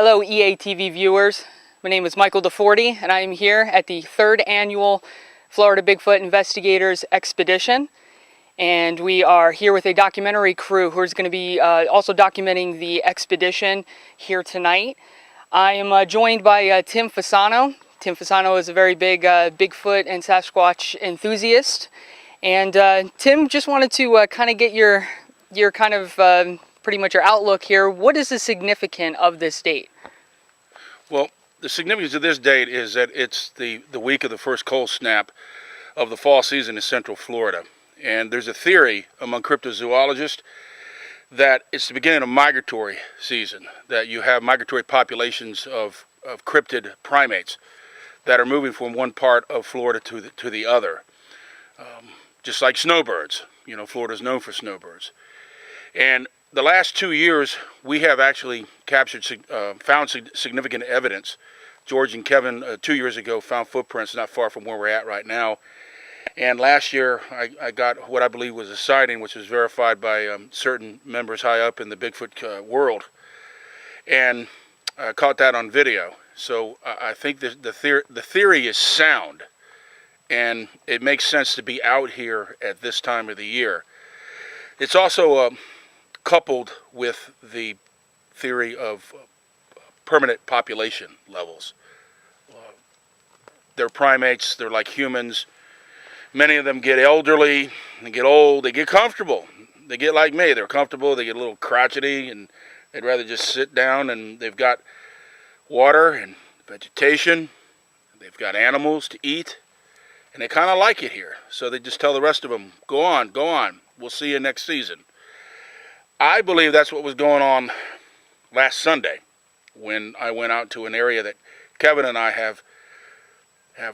Hello EATV viewers, my name is Michael DeForty and I am here at the 3rd annual Florida Bigfoot Investigators Expedition, and we are here with a documentary crew who is going to be also documenting the expedition here tonight. I am joined by Tim Fasano. Tim Fasano is a very big Bigfoot and Sasquatch enthusiast, and Tim, just wanted to kind of get your kind of pretty much your outlook here. What is the significance of this date? Well, the significance of this date is that it's the week of the first cold snap of the fall season in Central Florida. And there's a theory among cryptozoologists that it's the beginning of migratory season, that you have migratory populations of cryptid primates that are moving from one part of Florida to the other. Just like snowbirds. You know, Florida's known for snowbirds. And the last 2 years, we have actually found significant evidence. George and Kevin, 2 years ago, found footprints not far from where we're at right now. And last year, I got what I believe was a sighting, which was verified by certain members high up in the Bigfoot world. And I caught that on video. So I think the theory is sound. And it makes sense to be out here at this time of the year. It's also coupled with the theory of permanent population levels. They're primates, they're like humans. Many of them get elderly, they get old, they get comfortable. They get like me, they're comfortable, they get a little crotchety, and they'd rather just sit down, and they've got water and vegetation, they've got animals to eat, and they kind of like it here. So they just tell the rest of them, go on, we'll see you next season. I believe that's what was going on last Sunday when I went out to an area that Kevin and I have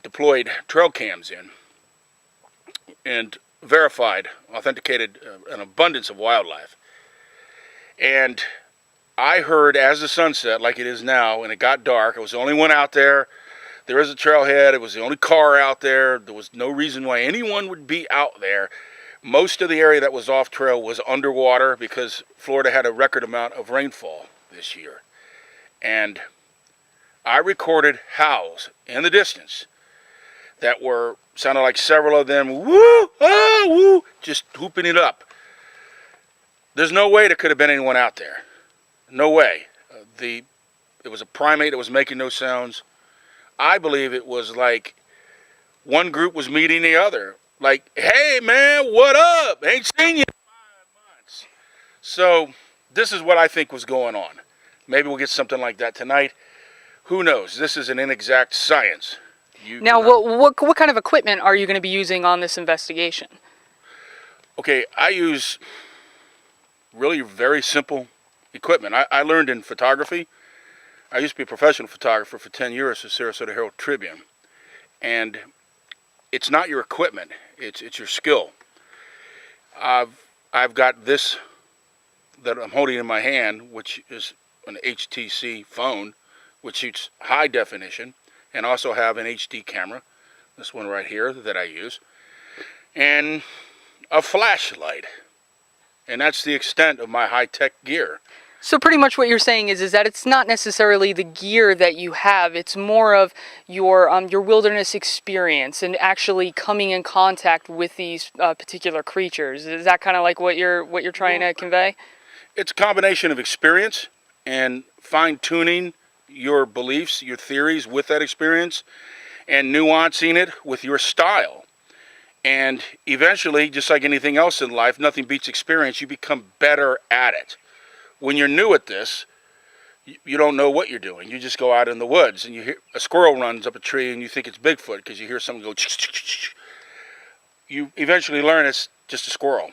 deployed trail cams in and verified, authenticated an abundance of wildlife. And I heard as the sun set, like it is now, and it got dark, I was the only one out there. There is a trailhead, it was the only car out there. There was no reason why anyone would be out there. Most of the area that was off trail was underwater because Florida had a record amount of rainfall this year. And I recorded howls in the distance that sounded like several of them, woo, ah, woo, just whooping it up. There's no way there could have been anyone out there. No way. It was a primate that was making those sounds. I believe it was like one group was meeting the other. Like, hey man, what up? Ain't seen you in 5 months. So this is what I think was going on. Maybe we'll get something like that tonight. Who knows? This is an inexact science. Now, what kind of equipment are you going to be using on this investigation? Okay, I use really very simple equipment. I learned in photography. I used to be a professional photographer for 10 years at Sarasota Herald Tribune. And it's not your equipment, it's your skill. I've got this that I'm holding in my hand, which is an HTC phone, which shoots high definition, and also have an HD camera, this one right here that I use, and a flashlight. And that's the extent of my high-tech gear. So pretty much what you're saying is that it's not necessarily the gear that you have, it's more of your wilderness experience and actually coming in contact with these particular creatures. Is that kind of like what you're trying to convey? It's a combination of experience and fine-tuning your beliefs, your theories with that experience, and nuancing it with your style. And eventually, just like anything else in life, nothing beats experience. You become better at it. When you're new at this, you don't know what you're doing. You just go out in the woods and you hear a squirrel runs up a tree and you think it's Bigfoot because you hear something go ch-ch-ch-ch. You eventually learn it's just a squirrel.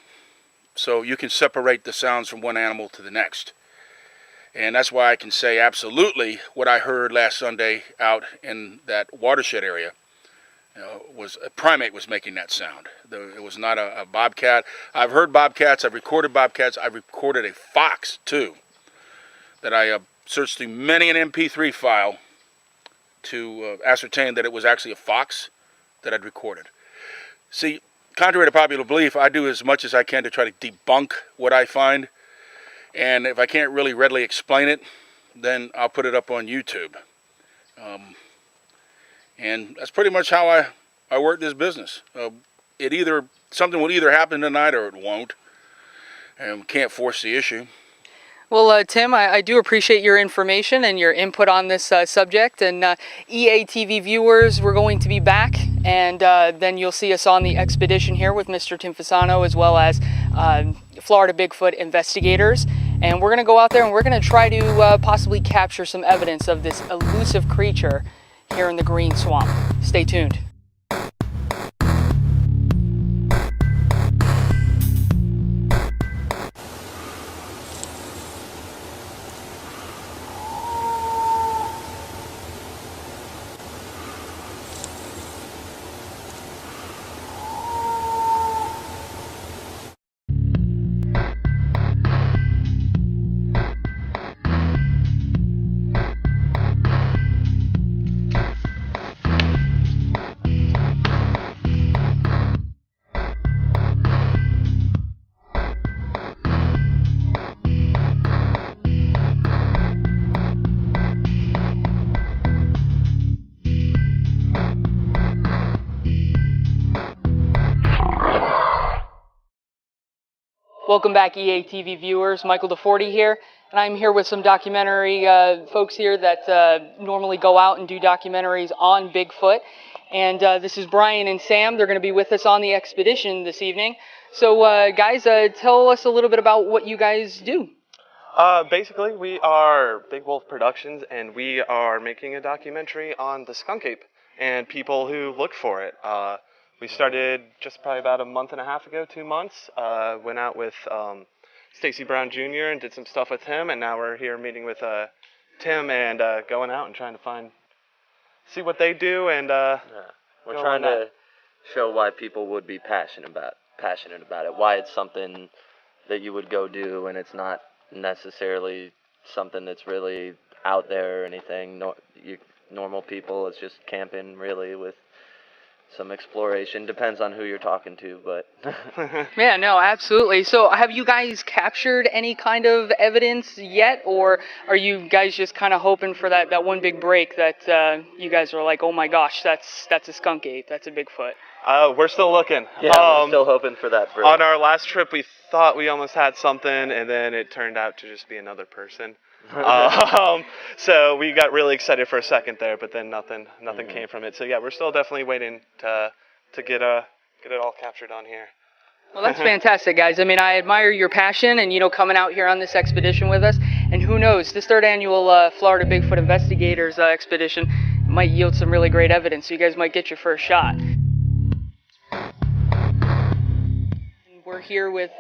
So you can separate the sounds from one animal to the next. And that's why I can say absolutely what I heard last Sunday out in that watershed area was a primate was making that sound. It was not a bobcat. I've heard bobcats, I've recorded bobcats, I've recorded a fox too, that I searched through many an MP3 file to ascertain that it was actually a fox that I'd recorded. See, contrary to popular belief, I do as much as I can to try to debunk what I find. And if I can't really readily explain it, then I'll put it up on YouTube. And that's pretty much how I work this business. Something will either happen tonight or it won't, and we can't force the issue. Well, Tim, I do appreciate your information and your input on this subject. And EATV viewers, we're going to be back, and then you'll see us on the expedition here with Mr. Tim Fasano, as well as Florida Bigfoot investigators. And we're going to go out there and we're going to try to possibly capture some evidence of this elusive creature here in the Green Swamp. Stay tuned. Welcome back, EATV viewers. Michael DeForty here, and I'm here with some documentary folks here that normally go out and do documentaries on Bigfoot. And this is Brian and Sam. They're going to be with us on the expedition this evening. So, guys, tell us a little bit about what you guys do. Basically, we are Big Wolf Productions, and we are making a documentary on the skunk ape and people who look for it. We started just probably about a month and a half ago, 2 months. Went out with Stacy Brown Jr. and did some stuff with him, and now we're here meeting with Tim and going out and trying to see what they do. And we're trying to show why people would be passionate about it. Why it's something that you would go do, and it's not necessarily something that's really out there or anything. Normal people, it's just camping really with some exploration. Depends on who you're talking to, but Yeah, no, absolutely. So have you guys captured any kind of evidence yet, or are you guys just kind of hoping for that one big break that you guys are like, oh my gosh, that's a skunk ape, that's a Bigfoot? We're still looking. yeah, we're still hoping for that break. On our last trip, we thought we almost had something, and then it turned out to just be another person. So we got really excited for a second there, but then nothing came from it. So yeah, we're still definitely waiting to get it all captured on here. Well, that's fantastic, guys. I mean, I admire your passion and, coming out here on this expedition with us. And who knows, this third annual Florida Bigfoot Investigators expedition might yield some really great evidence. So you guys might get your first shot. We're here with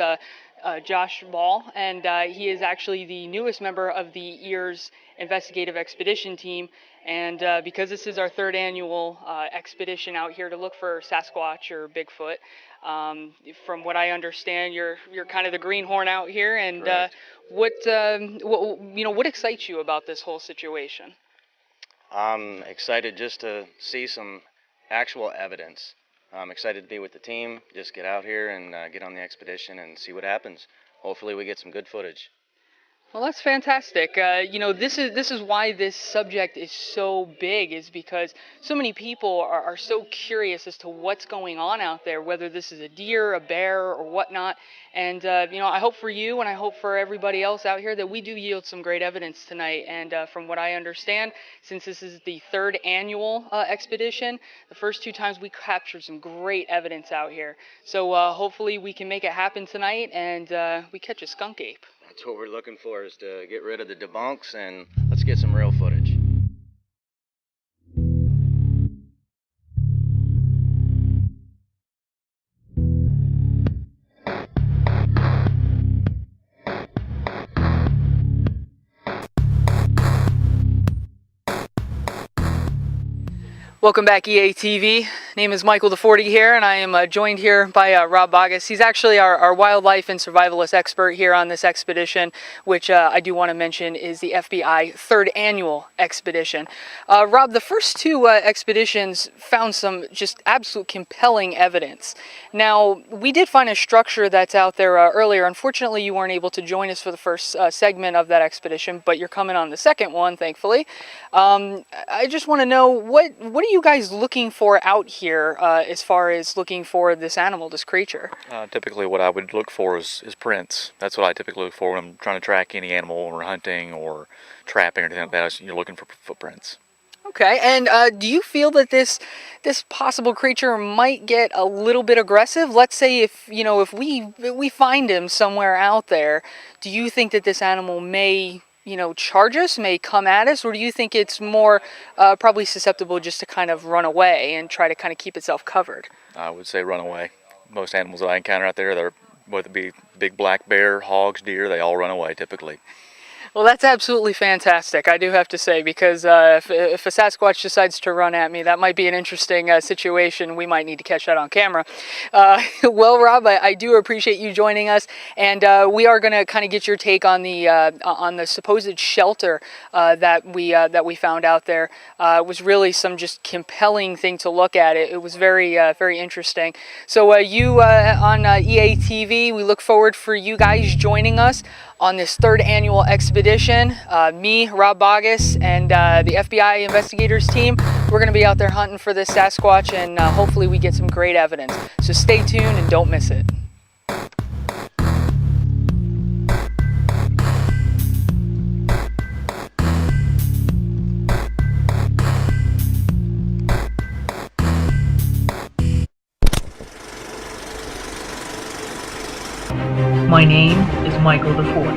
Josh Ball, and he is actually the newest member of the EARS investigative expedition team. And because this is our third annual expedition out here to look for Sasquatch or Bigfoot, from what I understand, you're kind of the greenhorn out here. And what excites you about this whole situation? I'm excited just to see some actual evidence. I'm excited to be with the team, just get out here and get on the expedition and see what happens. Hopefully we get some good footage. Well, that's fantastic. This is why this subject is so big, is because so many people are so curious as to what's going on out there, whether this is a deer, a bear, or whatnot. And, I hope for you and I hope for everybody else out here that we do yield some great evidence tonight. And from what I understand, since this is the third annual expedition, the first two times we captured some great evidence out here. So hopefully we can make it happen tonight and we catch a skunk ape. That's what we're looking for, is to get rid of the debunks and let's get some real footage. Welcome back, EATV. Name is Michael the40 here, and I am joined here by Rob Bogus. He's actually our wildlife and survivalist expert here on this expedition, which I do want to mention is the FBI third annual expedition. Rob, the first two expeditions found some just absolute compelling evidence. Now, we did find a structure that's out there earlier. Unfortunately, you weren't able to join us for the first segment of that expedition, but you're coming on the second one, thankfully. I just want to know, what are you guys looking for out here as far as looking for this animal, this creature? Typically what I would look for is prints. That's what I typically look for when I'm trying to track any animal or hunting or trapping or anything like that. You're looking for footprints. Okay, and do you feel that this possible creature might get a little bit aggressive? Let's say if we find him somewhere out there, do you think that this animal may charge us, may come at us, or do you think it's more probably susceptible just to kind of run away and try to kind of keep itself covered? I would say run away. Most animals that I encounter out there, whether it be big black bear, hogs, deer, they all run away typically. Well, that's absolutely fantastic, I do have to say, because if a Sasquatch decides to run at me, that might be an interesting situation. We might need to catch that on camera. Well, Rob, I do appreciate you joining us, and we are going to kind of get your take on the supposed shelter that we found out there. It was really some just compelling thing to look at. It was very very interesting. So you on EA TV, we look forward for you guys joining us on this third annual expedition. Me, Rob Bogus, and the FBI investigators team, we're going to be out there hunting for this Sasquatch, and hopefully we get some great evidence. So stay tuned and don't miss it. My name is Michael the40,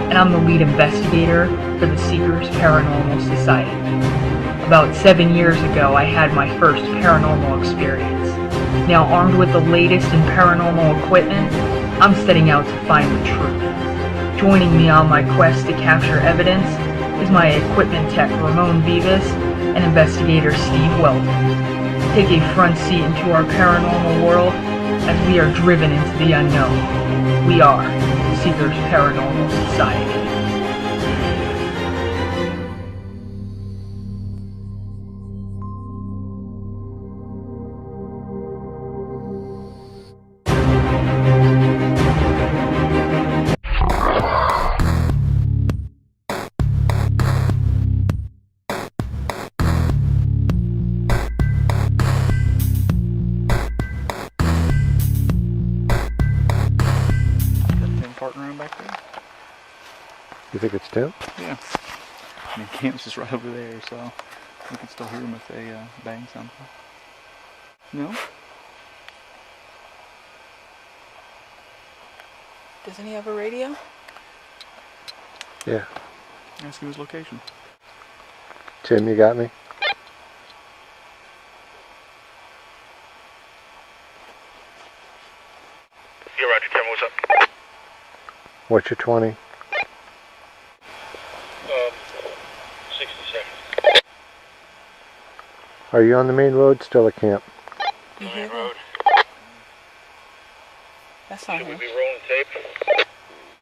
and I'm the lead investigator for the Seekers Paranormal Society. About 7 years ago, I had my first paranormal experience. Now armed with the latest in paranormal equipment, I'm setting out to find the truth. Joining me on my quest to capture evidence is my equipment tech Ramon Vivas and investigator Steve Weldon. Take a front seat into our paranormal world as we are driven into the unknown. We are the Seekers Paranormal Society. You think it's Tim? Yeah. I mean, camp's just right over there, so we can still hear them if they bang something. No? Doesn't he have a radio? Yeah. Ask him his location. Tim, you got me? Yeah, Roger, Tim, what's up? What's your 20? 60 seconds. Are you on the main road, still at camp? Main road. That's not Should we him. be rolling tape?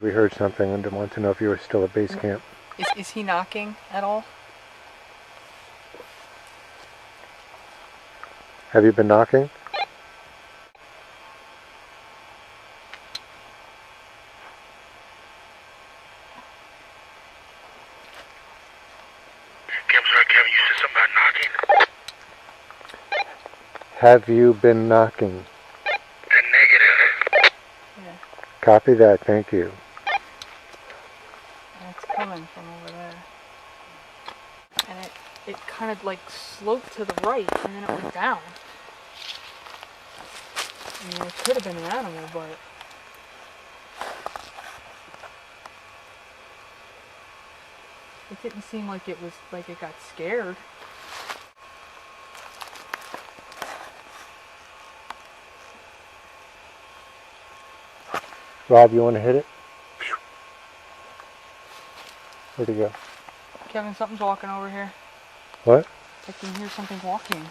We heard something and want to know if you were still at base camp. Is he knocking at all? Have you been knocking? Kevin, you said something about knocking? Have you been knocking? Negative. Yeah, Copy that, thank you. and it's coming from over there. And it kind of like sloped to the right, and then it went down. I mean, it could have been an animal, but it didn't seem like it was like it got scared. Rob, you want to hit it? Where'd he go? Kevin, something's walking over here. What? I can hear something walking.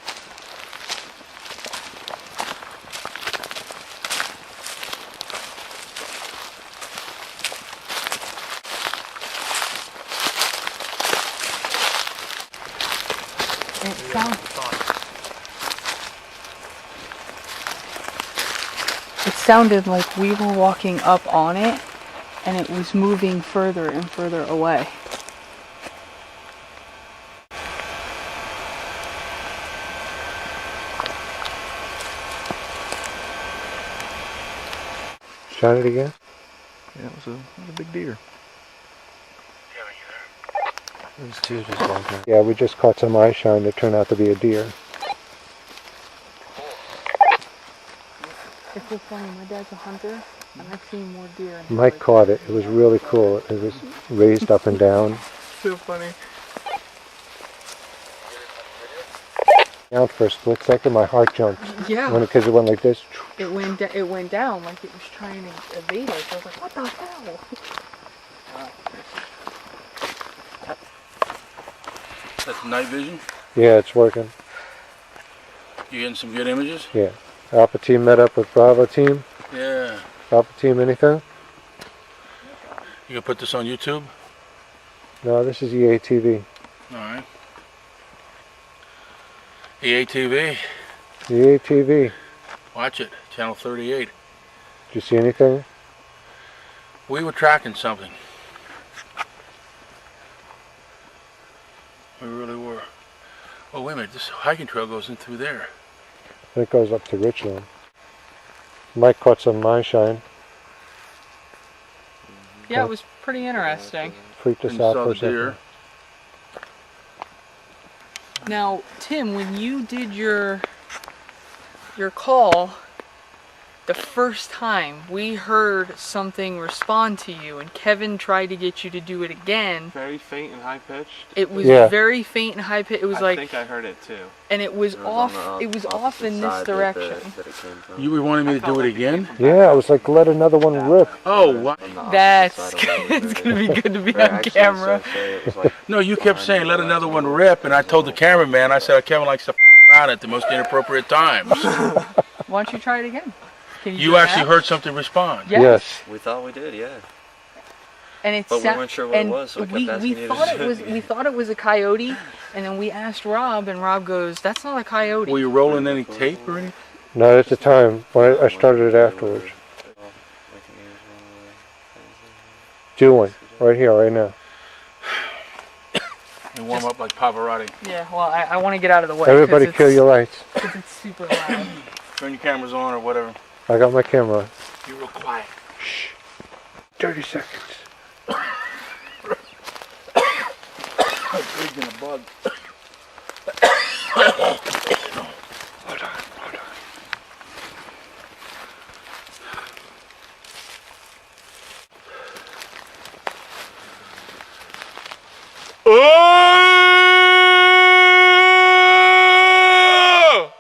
It sounded like we were walking up on it, and it was moving further and further away. Shine it again? Yeah, it was a big deer. Those two just walking. Yeah, we just caught some eye shine that turned out to be a deer. It's so funny, my dad's a hunter, and I've seen more deer. Mike caught it. It was really cool. It was raised up and down. So funny. Down for a split second, my heart jumped. Yeah. Because it went like this. It went down like it was trying to evade us. I was like, what the hell? That's night vision. Yeah, it's working. You getting some good images? Yeah. Alpha team met up with Bravo team. Yeah. Alpha team, anything? You gonna put this on YouTube? No, this is EATV. All right. EATV. EATV. Watch it. Channel 38. Did you see anything? We were tracking something. We really were. Oh, wait a minute. This hiking trail goes in through there. And it goes up to Richland. Mike caught some eye shine. Yeah, it was pretty interesting. Freaked us And out saw for a the deer. second. Now, Tim, when you did your call, the first time we heard something respond to you, and Kevin tried to get you to do it again. Very faint and high pitched. It was Yeah. very faint and high pitched. It was I like, think I heard it too. and it was off. It was off in this direction. You were wanting me to do it again? Yeah, I was like, let another one rip. Oh, what? That's it's gonna be good to be on camera. No, you kept saying let another one rip, and I told the cameraman, I said Kevin likes to around at the most inappropriate times. Why don't you try it again? Can do You actually that? heard something respond. Yes. We thought we did, yeah. And it But we weren't sure what it and was, so we kept we asking you to thought do it was it. we thought it was a coyote, and then we asked Rob, and Rob goes, "That's not a coyote." Were you rolling any tape or anything? Not at the time. When I started it afterwards. Doing. Right here, right now. And warm up like Pavarotti. Yeah. Well, I want to get out of the way. Everybody kill your lights. Because it's super loud. Turn your cameras on or whatever. I got my camera on. Be real quiet. Shh. 30 seconds. Bigger than a bug. Hold on, hold on. Oh!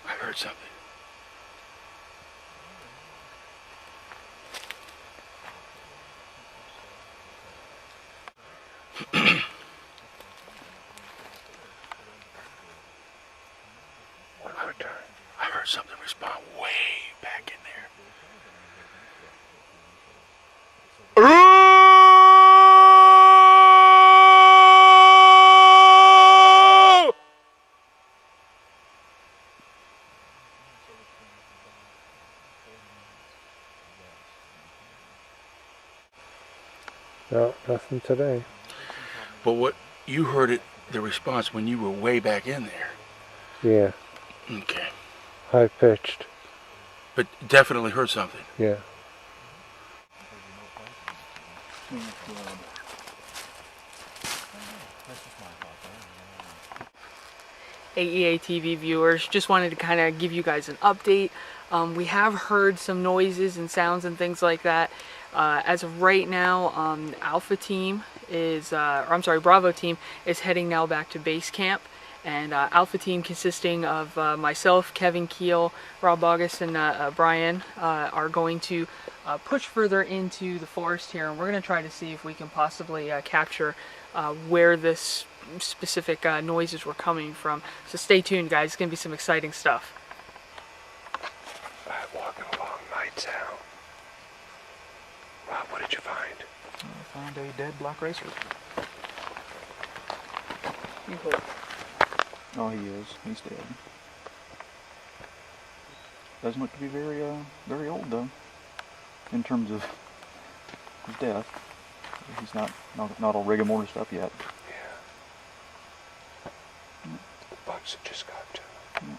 I heard something. One more time. I heard something respond way back in there. No, nothing today. But what you heard it, the response when you were way back in there. Yeah. Okay. High pitched. But definitely heard something. Yeah. AEA TV viewers, just wanted to kind of give you guys an update. We have heard some noises and sounds and things like that. As of right now, Alpha team is, or I'm sorry, Bravo team is heading now back to base camp. And Alpha team consisting of myself, Kevin Keel, Rob August, and Brian are going to push further into the forest here. And we're going to try to see if we can possibly capture where this specific noises were coming from. So stay tuned, guys. It's going to be some exciting stuff. Walking along, lights out. What did you find? I found a dead black racer. Oh, he is. He's dead. Doesn't look to be very old though, in terms of his death. He's not all rigor mortis stuff yet. Yeah. The bugs have just got to him.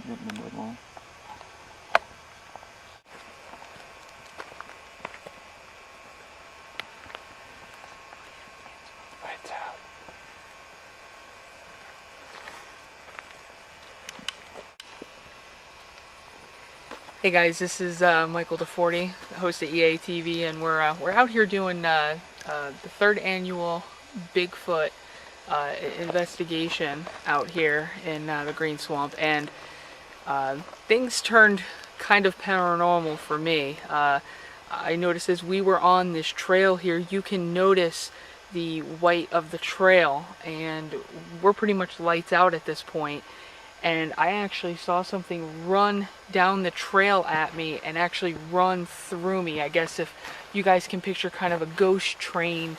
Yeah. Hasn't been that long. Lights out. Hey guys, this is Michael DeForty, host of EA TV, and we're out here doing the third annual Bigfoot investigation out here in the Green Swamp, and things turned kind of paranormal for me. I noticed as we were on this trail here, you can notice the white of the trail, and we're pretty much lights out at this point. And I actually saw something run down the trail at me and actually run through me. I guess if you guys can picture kind of a ghost train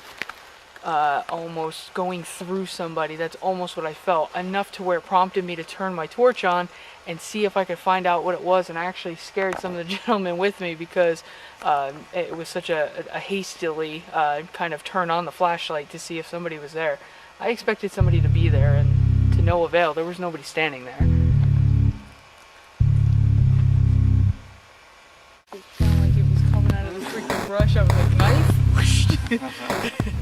almost going through somebody, that's almost what I felt. Enough to where it prompted me to turn my torch on and see if I could find out what it was. And I actually scared some of the gentlemen with me because it was such a hastily kind of turn on the flashlight to see if somebody was there. I expected somebody to be there, and to no avail. There was nobody standing there. It sounded like it was coming out of the freaking brush. I was like, knife?